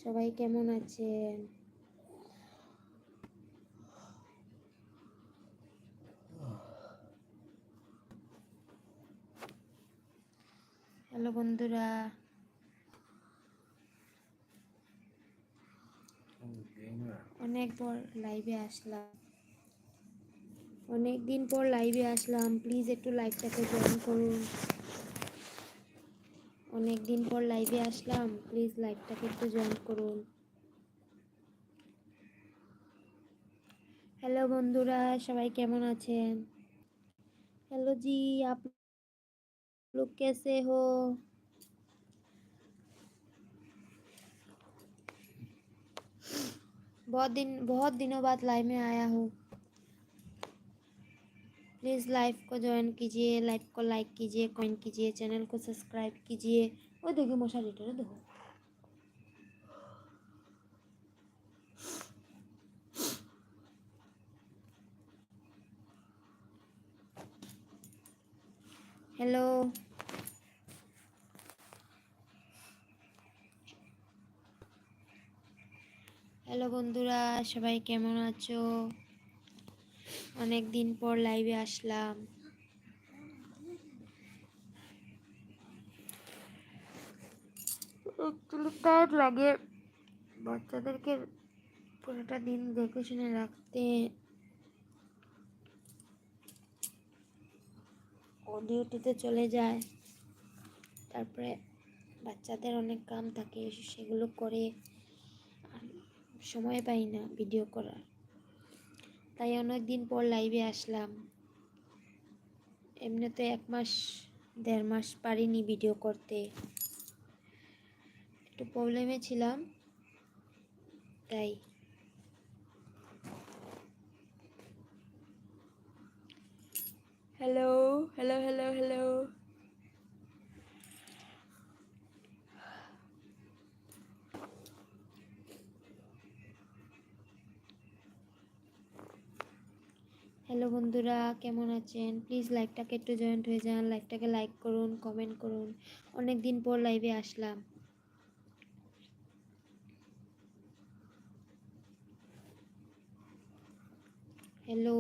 সবাই কেমন আছেন? হ্যালো বন্ধুরা, অনেক পর লাইভে আসলাম। অনেকদিন পর লাইভে আসলাম, প্লিজ একটু লাইভটাকে জয়েন করুন। অনেকদিন পর লাইভে আসলাম, প্লিজ লাইভটাকে একটু জয়েন করুন। हेलो বন্ধুরা, সবাই কেমন আছেন? हेलो जी, आप लोग कैसे हो? बहुत दिनों बाद लाइव में आया हूँ। प्लीज़ लाइव को ज्वाइन कीजिए, लाइव को लाइक कीजिए, कमेंट कीजिए, चैनल को सब्सक्राइब कीजिए। वो देखिए मशाली टेरे देखो। हेलो हेलो বন্ধুরা, সবাই কেমন আছো? অনেক দিন পর লাইভে আসলাম। একটু টায়ার্ড লাগে, বাচ্চাদেরকে পুরোটা দিন দেখে শুনে রাখতে। ও ডিউটিতে চলে যায়, তারপরে বাচ্চাদের অনেক কাম থাকে, সেগুলো করে আর সময় পাই না ভিডিও করার। তাই অনেক দিন পর লাইভে আসলাম। এমনিতে 1 মাস 1.5 মাস পারিনি ভিডিও করতে, একটু প্রবলেমে ছিলাম তাই। Hello hello hello hello hello বন্ধুরা, কেমন আছেন? প্লিজ লাইভটাকে একটু জয়েন্ট হয়ে যান, লাইভটাকে লাইক করুন, কমেন্ট করুন। অনেক দিন পর লাইভে আসলাম। হ্যালো